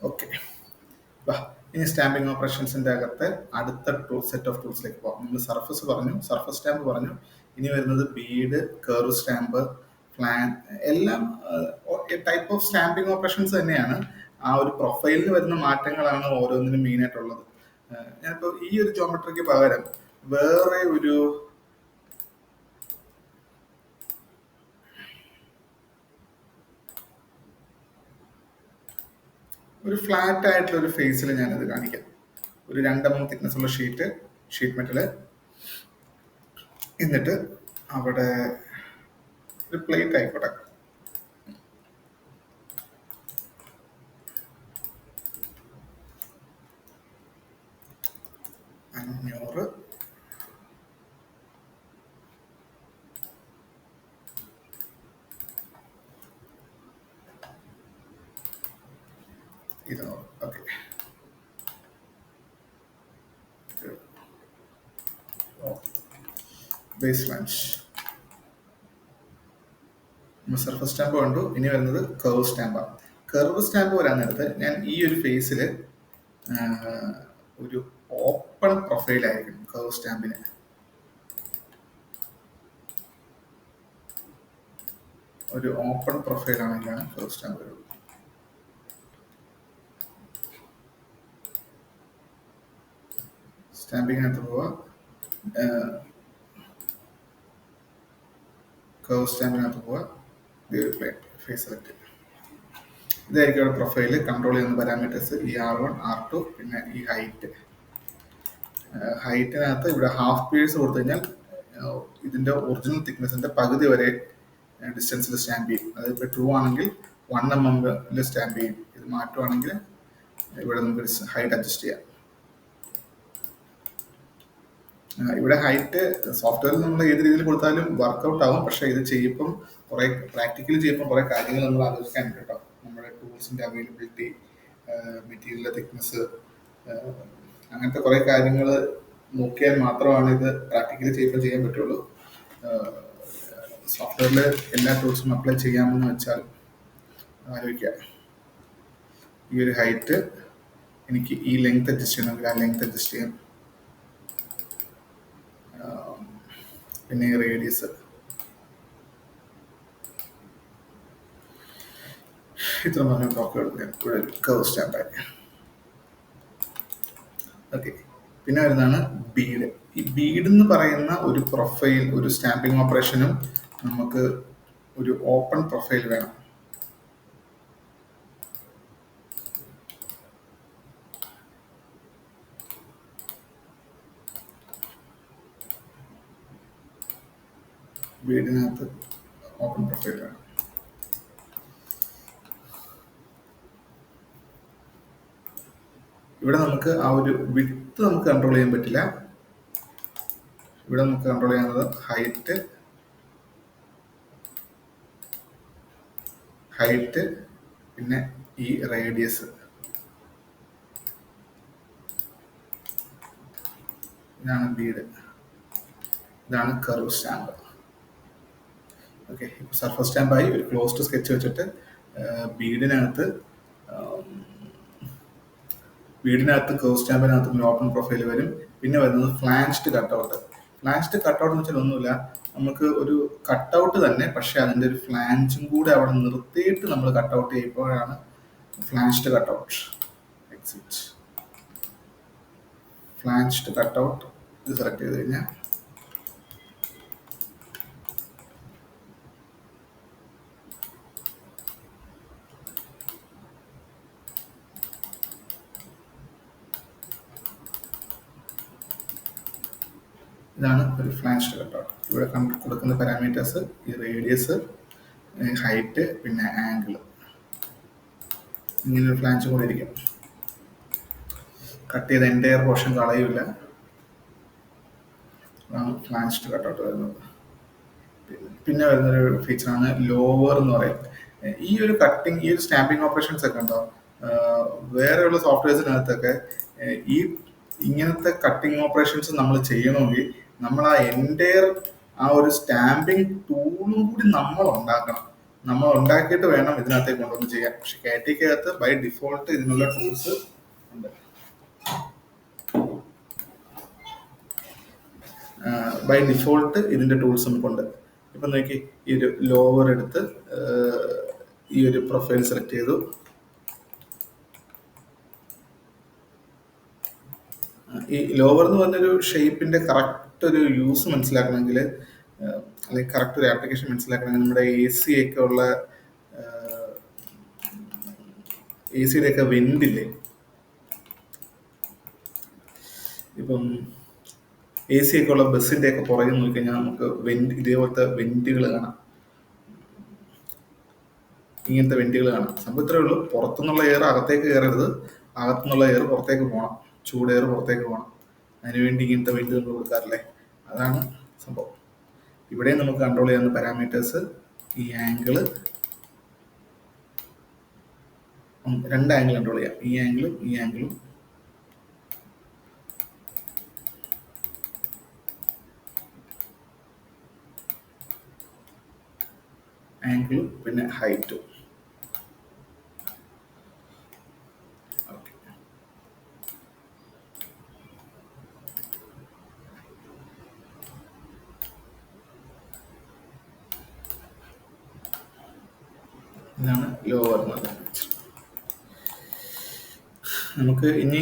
Okay, ഇനി stamping ഓപ്പറേഷൻസിന്റെ അകത്ത് അടുത്ത സെറ്റ് ഓഫ് ടൂൾസിലേക്ക് പോകാം. നമ്മൾ സർഫസ് പറഞ്ഞു, സർഫസ് സ്റ്റാമ്പ് പറഞ്ഞു. ഇനി വരുന്നത് ബീഡ്, കർവ് സ്റ്റാമ്പ്, ഫ്ലാൻ, എല്ലാം ടൈപ്പ് ഓഫ് സ്റ്റാമ്പിംഗ് ഓപ്പറേഷൻസ് തന്നെയാണ്. ആ ഒരു പ്രൊഫൈലിൽ വരുന്ന മാറ്റങ്ങളാണ് ഓരോന്നിനും മെയിൻ ആയിട്ടുള്ളത്. ഞാനിപ്പോൾ ഈ ഒരു ജോമെട്രിക്ക് പകരം വേറെ ഒരു ഫ്ലാറ്റ് ആയിട്ടുള്ള ഒരു ഫേസിൽ ഞാനത് കാണിക്കാം. ഒരു 2 mm തിക്നെസ് ഉള്ള ഷീറ്റ് മെറ്റല്, എന്നിട്ട് അവിടെ ഒരു പ്ലേറ്റ് ആയിക്കോട്ടെ, അഞ്ഞൂറ്, okay. Base lines surface stamp കണ്ടു. ഇനി വരുന്നത് കർവ് സ്റ്റാമ്പാണ്. കർവ് സ്റ്റാമ്പ് വരാൻ നേരത്ത് ഞാൻ ഈ ഒരു ഫേസിൽ ഒരു ഓപ്പൺ പ്രൊഫൈലായിരിക്കും കർവ് സ്റ്റാമ്പിന്. ഒരു ഓപ്പൺ പ്രൊഫൈൽ ആണെങ്കിലാണ് കർവ് സ്റ്റാമ്പ് വരുന്നത്. സ്റ്റാമ്പിങ്ങിനകത്ത് പോവുക, കർവ് സ്റ്റാമ്പിനകത്ത് പോവുക, ഫേസ് സെലക്ട്. ഇതായിരിക്കും അവിടെ പ്രൊഫൈല്. കൺട്രോൾ ചെയ്യുന്ന പാരാമീറ്റേഴ്സ് ഈ R1, R2, പിന്നെ ഈ ഹൈറ്റിനകത്ത് ഇവിടെ ഹാഫ് പീസ് കൊടുത്തു കഴിഞ്ഞാൽ ഇതിന്റെ ഒറിജിനൽ തിക്നെസിന്റെ പകുതി വരെ ഡിസ്റ്റൻസിൽ സ്റ്റാമ്പ് ചെയ്യും. അതായത് ഇപ്പോൾ 2 ആണെങ്കിൽ 1 mm സ്റ്റാമ്പ് ചെയ്യും. ഇത് മാറ്റുവാണെങ്കിൽ ഇവിടെ നമുക്ക് ഹൈറ്റ് അഡ്ജസ്റ്റ് ചെയ്യാം. ഇവിടെ ഹൈറ്റ് സോഫ്റ്റ്വെയറിൽ നമ്മൾ ഏത് രീതിയിൽ കൊടുത്താലും വർക്ക്ഔട്ട് ആവും. പക്ഷേ ഇത് ചെയ്യുമ്പം പ്രാക്ടിക്കലി ചെയ്യുമ്പോൾ കുറെ കാര്യങ്ങൾ നമ്മൾ ആലോചിക്കാനുണ്ട് കേട്ടോ. നമ്മുടെ ടൂൾസിന്റെ അവൈലബിലിറ്റി, മെറ്റീരിയലിന്റെ തിക്നെസ്, അങ്ങനത്തെ കുറെ കാര്യങ്ങൾ നോക്കിയാൽ മാത്രമാണ് ഇത് പ്രാക്ടിക്കലി ചെയ്യുമ്പോൾ ചെയ്യാൻ പറ്റുള്ളൂ. സോഫ്റ്റ്വെയറിൽ എല്ലാ ടൂൾസും അപ്ലൈ ചെയ്യാമെന്ന് വെച്ചാൽ ആലോചിക്കുക. ഈ ഒരു ഹൈറ്റ് എനിക്ക് ഈ ലെങ്ത് അഡ്ജസ്റ്റ് ചെയ്യണമെങ്കിൽ ആ ലെങ്ത് അഡ്ജസ്റ്റ് ചെയ്യാം. പിന്നെ ഈ റേഡിയസ് ഇത്ര പറഞ്ഞ ബ്ലോക്ക് എടുക്കാൻ ഇവിടെ ഒരു കർവ് സ്റ്റാമ്പായി. ഓക്കെ, പിന്നെ വരുന്നതാണ് ബീഡ്. ഈ ബീഡ് എന്ന് പറയുന്ന ഒരു പ്രൊഫൈൽ, ഒരു സ്റ്റാമ്പിംഗ് ഓപ്പറേഷനും നമുക്ക് ഒരു ഓപ്പൺ പ്രൊഫൈൽ വേണം. ബീഡിനകത്ത് ഓപ്പൺ പ്രൊഫൈൽ വേണം. ഇവിടെ നമുക്ക് ആ ഒരു വിഡ്ത്ത് നമുക്ക് കൺട്രോൾ ചെയ്യാൻ പറ്റില്ല. ഇവിടെ നമുക്ക് കൺട്രോൾ ചെയ്യുന്നത് ഹൈറ്റ് പിന്നെ ഈ റേഡിയസ്. ഇതാണ് ബീഡ്, ഇതാണ് കർവ് സ്റ്റാമ്പ്. ഓക്കെ, ഇപ്പോൾ സർഫസ് സ്റ്റാമ്പായി ഒരു ക്ലോസ്ഡ് സ്കെച്ച് വെച്ചിട്ട് ബീഡിനകത്ത് കർവ് സ്റ്റാമ്പിനകത്ത് ഒരു ഓപ്പൺ പ്രൊഫൈൽ വരും. പിന്നെ വരുന്നത് ഫ്ലാൻഷ്ഡ് കട്ടൗട്ട്. ഫ്ലാൻഷ്ഡ് കട്ടൗട്ട് എന്ന് വെച്ചാൽ ഒന്നുമില്ല, നമുക്ക് ഒരു കട്ടൗട്ട് തന്നെ, പക്ഷെ അതിൻ്റെ ഒരു ഫ്ലാൻസും കൂടെ അവിടെ നിർത്തിയിട്ട് നമ്മൾ കട്ടൗട്ട് ചെയ്യുമ്പോഴാണ് ഫ്ലാൻഷ്ഡ് കട്ടൗട്ട്. എക്സിറ്റ് ഫ്ലാൻഷ്ഡ് കട്ടൗട്ട് ഇത് സെലക്ട് ചെയ്ത് കഴിഞ്ഞാൽ ഇതാണ് ഒരു ഫ്ലാൻഷ്ഡ് കട്ടൗട്ട്. ഇവിടെ കൊടുക്കുന്ന പാരാമീറ്റേഴ്സ് ഈ റേഡിയസ്, ഹൈറ്റ്, പിന്നെ ആംഗിൾ. ഇങ്ങനെ ഒരു ഫ്ലാൻസ് കൂടെ ഇരിക്കും. കട്ട് ചെയ്ത എൻ്റയർ പോർഷൻ കളയില്ല. അതാണ് ഫ്ലാൻഷ്ഡ് കട്ടൗട്ട് വരുന്നത്. പിന്നെ വരുന്നൊരു ഫീച്ചറാണ് ലോവർ എന്ന് പറയും. ഈ ഒരു കട്ടിങ്, ഈ ഒരു സ്റ്റാമ്പിങ് ഓപ്പറേഷൻസ് ഒക്കെ ഉണ്ടോ വേറെയുള്ള സോഫ്റ്റ്വെയർസിനകത്തൊക്കെ, ഈ ഇങ്ങനത്തെ കട്ടിങ് ഓപ്പറേഷൻസ് നമ്മൾ ചെയ്യണമെങ്കിൽ നമ്മൾ ആ എൻ്റയർ ആ ഒരു സ്റ്റാമ്പിങ് ടൂളും കൂടി നമ്മൾ ഉണ്ടാക്കണം. നമ്മൾ ഉണ്ടാക്കിയിട്ട് വേണം ഇതിനകത്തേക്ക് കൊണ്ടുവന്ന് ചെയ്യാൻ. പക്ഷെ കാറ്റിക്കകത്ത് ബൈ ഡിഫോൾട്ട് ഇതിനുള്ള ടൂൾസ് ഉണ്ട്. ബൈ ഡിഫോൾട്ട് ഇതിന്റെ ടൂൾസ് നമുക്കുണ്ട്. ഇപ്പം നോക്കി, ഈ ഒരു ലോവർ എടുത്ത് ഈ ഒരു പ്രൊഫൈൽ സെലക്ട് ചെയ്തു. ഈ ലോവർ എന്ന് പറഞ്ഞൊരു ഷേപ്പിന്റെ കറക്റ്റ് ഒരു യൂസ് മനസ്സിലാക്കണമെങ്കിൽ, അല്ലെങ്കിൽ കറക്റ്റ് ഒരു ആപ്ലിക്കേഷൻ മനസ്സിലാക്കണമെങ്കിൽ നമ്മുടെ എ സി ഒക്കെ ഉള്ള എ സിയുടെ ഒക്കെ വെന്റില്ലേ, ഇപ്പം എ സി ഒക്കെ ഉള്ള ബസ്സിന്റെ ഒക്കെ പുറകെ നോക്കിക്കഴിഞ്ഞാൽ നമുക്ക് വെന്റ്, ഇതേപോലത്തെ വെന്റുകൾ കാണാം. ഇങ്ങനത്തെ വെന്റുകൾ കാണാം. സംഭവം ഇത്രേ ഉള്ളൂ, പുറത്തുനിന്നുള്ള എയർ അകത്തേക്ക് കയറരുത്, അകത്തുനിന്നുള്ള എയർ പുറത്തേക്ക് പോകണം, ചൂട് എയർ പുറത്തേക്ക് പോകണം. അതിനുവേണ്ടി ഇങ്ങനത്തെ വെന്റ് നമ്മൾ കൊടുക്കാറില്ലേ, അതാണ് സംഭവം. ഇവിടെ നമുക്ക് കൺട്രോൾ ചെയ്യാവുന്ന പാരാമീറ്റേഴ്സ്, ഈ ആംഗിള്, രണ്ട് ആംഗിൾ കൺട്രോൾ ചെയ്യാം, ഈ ആംഗിളും ഈ ആംഗിളും. ആംഗിളും പിന്നെ ഹൈറ്റും. ഇതാണ് ലോവർ എന്ന് പറയുന്നത്. നമുക്ക് ഇനി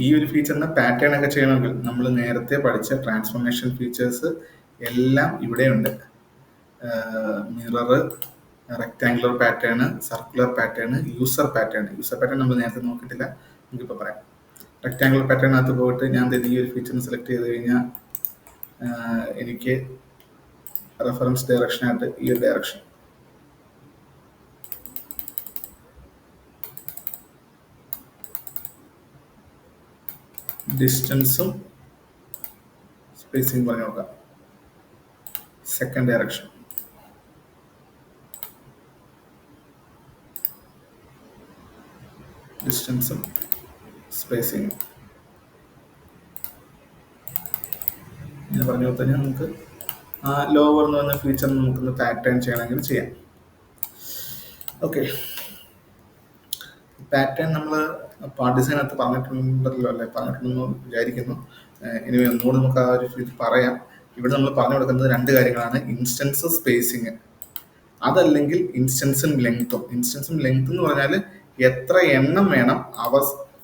ഈ ഒരു ഫീച്ചറിന് പാറ്റേൺ ഒക്കെ ചെയ്യണമെങ്കിൽ നമ്മൾ നേരത്തെ പഠിച്ച ട്രാൻസ്ഫോർമേഷൻ ഫീച്ചേഴ്സ് എല്ലാം ഇവിടെയുണ്ട്. Mirror, rectangular pattern, circular pattern, user pattern. User pattern നമ്മൾ നേരത്തെ നോക്കിയിട്ടില്ല, നമുക്കിപ്പോൾ പറയാം. റെക്ടാങ്കുലർ പാറ്റേണിനകത്ത് പോയിട്ട് ഞാൻ ഈ ഒരു ഫീച്ചറിന് സെലക്ട് ചെയ്ത് കഴിഞ്ഞാൽ എനിക്ക് റെഫറൻസ് ഡയറക്ഷനായിട്ട് ഈ ഒരു ഡയറക്ഷൻ, ഡിസ്റ്റൻസും സ്പേസിങ് പറഞ്ഞു നോക്കാം. സെക്കൻഡ് ഡയറക്ഷൻ, ഡിസ്റ്റൻസും സ്പേസിങ്ങും ഞാൻ പറഞ്ഞു കൊടുത്താൽ നമുക്ക് ആ ലോവർ എന്ന് പറഞ്ഞ ഫീച്ചർ നമുക്കൊന്ന് പാറ്റേൺ ചെയ്യണമെങ്കിൽ ചെയ്യാം. ഓക്കെ, പാറ്റേൺ നമ്മൾ പാർട്ട് ഡിസൈനകത്ത് പറഞ്ഞിട്ടുണ്ടല്ലോ അല്ലേ, പറഞ്ഞിട്ടുണ്ടെന്ന് വിചാരിക്കുന്നു. ഇനി ഒന്നുകൂടി നമുക്ക് ആ ഒരു ഫീച്ചർ പറയാം. ഇവിടെ നമ്മൾ പറഞ്ഞു കൊടുക്കുന്നത് രണ്ട് കാര്യങ്ങളാണ്, ഇൻസ്റ്റൻസ്, സ്പേസിങ്. അതല്ലെങ്കിൽ ഇൻസ്റ്റൻസും ലെങ്ത്തും. ഇൻസ്റ്റൻസും ലെങ്ത് എന്ന് പറഞ്ഞാൽ എത്ര എണ്ണം വേണം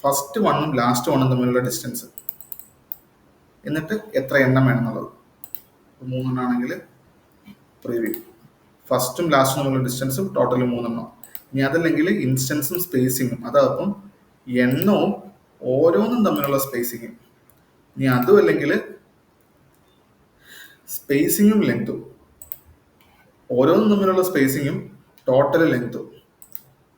ഫസ്റ്റ് വണ്ണും ലാസ്റ്റ് വണ്ണും തമ്മിലുള്ള ഡിസ്റ്റൻസ്, എന്നിട്ട് എത്ര എണ്ണം വേണം എന്നുള്ളത്. മൂന്നെണ്ണമാണെങ്കിൽ പ്രീവ്യൂ, ഫസ്റ്റും ലാസ്റ്റും തമ്മിലുള്ള ഡിസ്റ്റൻസും ടോട്ടൽ മൂന്നെണ്ണം. ഇനി അതല്ലെങ്കിൽ ഇൻസ്റ്റൻസും സ്പേസിങ്ങും, അതപ്പം എണ്ണവും ഓരോന്നും തമ്മിലുള്ള സ്പേസിങ്ങും. ഇനി അതും അല്ലെങ്കിൽ സ്പേസിങ്ങും ലെങ്ത്തും, ഓരോന്നും തമ്മിലുള്ള സ്പേസിങ്ങും ടോട്ടൽ ലെങ്ത്തും.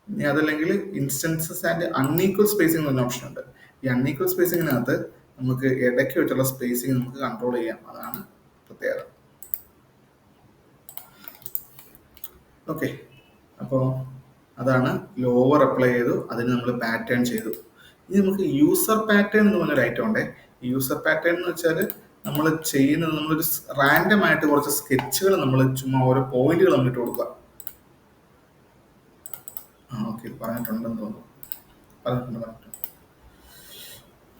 ഇനി അതല്ലെങ്കിൽ ഇൻസ്റ്റൻസസ് ആൻഡ് അൺഈക്വൽ സ്പേസിംഗ് എന്ന് പറഞ്ഞ ഓപ്ഷൻ ഉണ്ട്. ഈ അൺഈക്വൽ സ്പേസിങ്ങിനകത്ത് നമുക്ക് ഇടയ്ക്ക് വെച്ചുള്ള സ്പേസിങ് നമുക്ക് കൺട്രോൾ ചെയ്യാം, അതാണ് പ്രത്യേകത. ഓക്കെ, അപ്പോൾ അതാണ് ലോവർ അപ്ലൈ ചെയ്തു, അതിന് നമ്മൾ പാറ്റേൺ ചെയ്തു. ഇനി നമുക്ക് യൂസർ പാറ്റേൺ എന്ന് പറഞ്ഞൊരു ഐറ്റം ഉണ്ട്. ഈ യൂസർ പാറ്റേൺ എന്ന് വെച്ചാൽ നമ്മൾ ചെയ്യുന്നത്, നമ്മളൊരു റാൻഡം ആയിട്ട് കുറച്ച് സ്കെച്ചുകൾ നമ്മൾ ചുമ്മാ ഓരോ പോയിന്റുകൾ നമ്മൾ ഇട്ട് കൊടുക്കുക. ഓക്കെ, പറഞ്ഞിട്ടുണ്ടെന്ന് തോന്നുന്നു, പറഞ്ഞിട്ടുണ്ട്.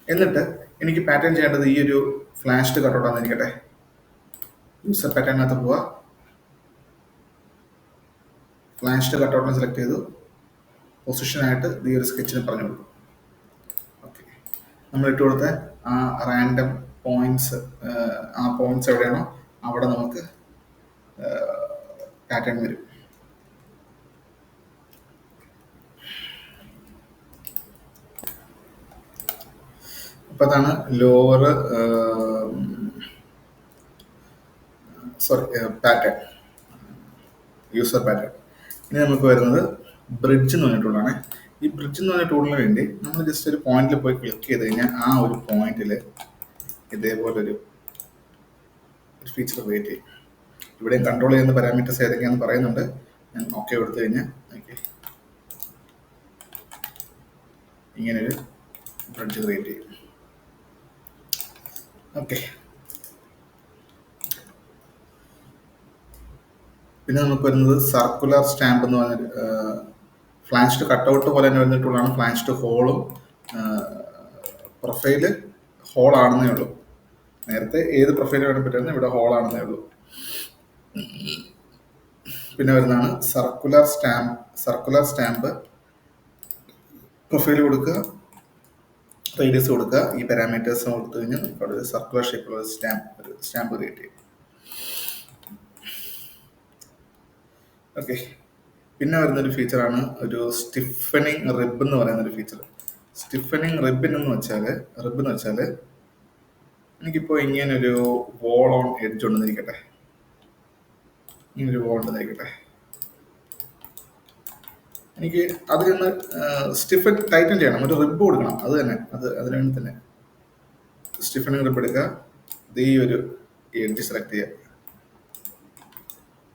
എന്നിട്ട് എനിക്ക് പാറ്റേൺ ചെയ്യേണ്ടത് ഈ ഒരു ഫ്ലാഷ്ഡ് കട്ടൗട്ടാന്ന് ഇരിക്കട്ടെ. യൂസർ പാറ്റേണിനകത്ത് പോവുക, ഫ്ലാഷ്ഡ് കട്ടൗട്ടിനെ സെലക്ട് ചെയ്തു, പൊസിഷനായിട്ട് ഈ ഒരു സ്കെച്ചിന് പറഞ്ഞു കൊടുക്കും. ഓക്കെ, നമ്മൾ ഇട്ട് കൊടുത്ത ആ റാൻഡം പോയിന്റ്സ്, ആ പോയിന്റ്സ് എവിടെയാണോ അവിടെ നമുക്ക് പാറ്റേൺ വരും. അപ്പൊ അതാണ് lower, sorry, pattern, user pattern. ഇനി നമുക്ക് വരുന്നത് ബ്രിഡ്ജ് എന്ന് പറഞ്ഞ ടൂളാണ്. ഈ ബ്രിഡ്ജ് എന്ന് പറഞ്ഞ ടൂളിന് വേണ്ടി നമ്മൾ ജസ്റ്റ് ഒരു പോയിന്റിൽ പോയി ക്ലിക്ക് ചെയ്ത് കഴിഞ്ഞാൽ ആ ഒരു പോയിന്റിൽ ഇതേപോലൊരു ഫീച്ചർ ക്രിയേറ്റ് ചെയ്യും. ഇവിടെയും കൺട്രോൾ ചെയ്യുന്ന പാരാമീറ്റേഴ്സ് ഏതൊക്കെയാണെന്ന് പറയുന്നുണ്ട്. ഞാൻ ഓക്കെ കൊടുത്തു കഴിഞ്ഞാൽ ഇങ്ങനൊരു ബ്രിഡ്ജ് ക്രിയേറ്റ് ചെയ്യും. ഓക്കെ, പിന്നെ നമുക്ക് വരുന്നത് സർക്കുലർ സ്റ്റാമ്പ് എന്ന് പറഞ്ഞൊരു ഫ്ലാൻഷ്ഡ് കട്ടൗട്ട് പോലെ തന്നെ വരുന്ന ടൂളാണ്. ഫ്ലാൻഷ്ഡ് ഹോളും പ്രൊഫൈല് ഹോൾ ആണെന്നേ ഉള്ളൂ. നേരത്തെ ഏത് പ്രൊഫൈൽ വേണം പറ്റുന്നത്, ഇവിടെ ഹോൾ ആണെന്നേ ഉള്ളൂ. പിന്നെ വരുന്നതാണ് സർക്കുലർ സ്റ്റാമ്പ്. പ്രൊഫൈൽ കൊടുക്കുക, റേഡിയസ് കൊടുക്കുക, ഈ പാരാമീറ്റേഴ്സ് കൊടുത്തു കഴിഞ്ഞാൽ നമുക്ക് അവിടെ സർക്കുലർ ഷേപ്പിലുള്ള സ്റ്റാമ്പ് ക്രിയേറ്റ് ചെയ്യും. ഓക്കെ. പിന്നെ വരുന്നൊരു ഫീച്ചറാണ് ഒരു സ്റ്റിഫനിങ് റിബ് എന്ന് പറയുന്ന ഒരു ഫീച്ചർ. സ്റ്റിഫനിങ് റിബ് എന്ന് വെച്ചാൽ എനിക്കിപ്പോൾ ഇങ്ങനൊരു വോൾ ഓൺ എഡ്ജ് ഉണ്ടെന്നിരിക്കട്ടെ. ഇങ്ങനൊരു വോൾ ഉണ്ടെന്നിരിക്കട്ടെ. എനിക്ക് അതിൽ നിന്ന് സ്റ്റിഫൻ ടൈറ്റൻ ചെയ്യണം, ഒരു റിബ് കൊടുക്കണം. അത് തന്നെ, അതിനുവേണ്ടി തന്നെ സ്റ്റിഫനിങ് റിബ് എടുക്കുക. ഈ ഒരു എഡ്ജ് സെലക്ട് ചെയ്യുക.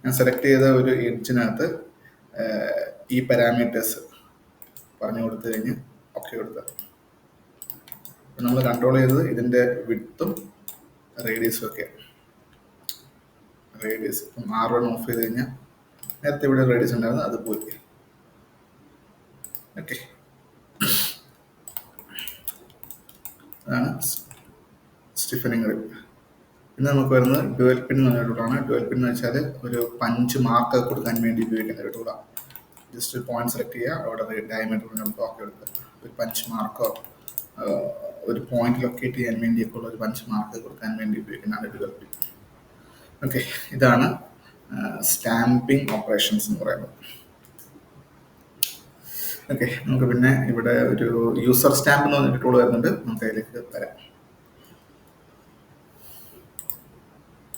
ഞാൻ സെലക്ട് ചെയ്ത ഒരു എഡ്ജിനകത്ത് ഈ പാരാമീറ്റേഴ്സ് പറഞ്ഞു കൊടുത്തു കഴിഞ്ഞ് ഓക്കെ കൊടുക്കുക. നമ്മൾ കൺട്രോൾ ചെയ്തത് ഇതിൻ്റെ വിഡ്ത്തും റേഡിയസും ഒക്കെ. റേഡിയസ് ഇപ്പം R1 ഓഫ് ചെയ്ത് കഴിഞ്ഞാൽ നേരത്തെ ഇവിടെ റേഡിയസ് ഉണ്ടായിരുന്നു, അത് പോയി. ഓക്കെ, അതാണ് സ്റ്റിഫനിങ് റിബ്. പിന്നെ നമുക്ക് വരുന്നത് ഡ്യുവൽ പിൻ എന്ന് പറഞ്ഞ ടൂളാണ്. ഡ്യുവൽ പിൻ എന്ന് വെച്ചാൽ ഒരു പഞ്ച് മാർക്ക് കൊടുക്കാൻ വേണ്ടി ഉപയോഗിക്കുന്ന ഒരു ടൂളാണ്. ജസ്റ്റ് ഒരു പോയിന്റ് സെലക്ട് ചെയ്യുക, അവിടെ ഡയമീറ്റർ നമുക്ക് ഓക്കെ എടുക്കുക. ഒരു പഞ്ച് മാർക്കോ ഒരു പോയിന്റ് ലൊക്കേറ്റ് ചെയ്യാൻ വേണ്ടിയൊക്കെ ഉള്ള ഒരു പഞ്ച് മാർക്ക് കൊടുക്കാൻ വേണ്ടി ഉപയോഗിക്കുന്നതാണ് ഡ്യുവൽ പിൻ. ഓക്കെ, ഇതാണ് സ്റ്റാമ്പിംഗ് ഓപ്പറേഷൻസ് എന്ന് പറയുന്നത്. ഓക്കെ, നമുക്ക് പിന്നെ ഇവിടെ ഒരു യൂസർ സ്റ്റാമ്പ് എന്ന് പറഞ്ഞൊരു ടൂൾ വരുന്നുണ്ട്. നമുക്ക് അതിലേക്ക് വരാം.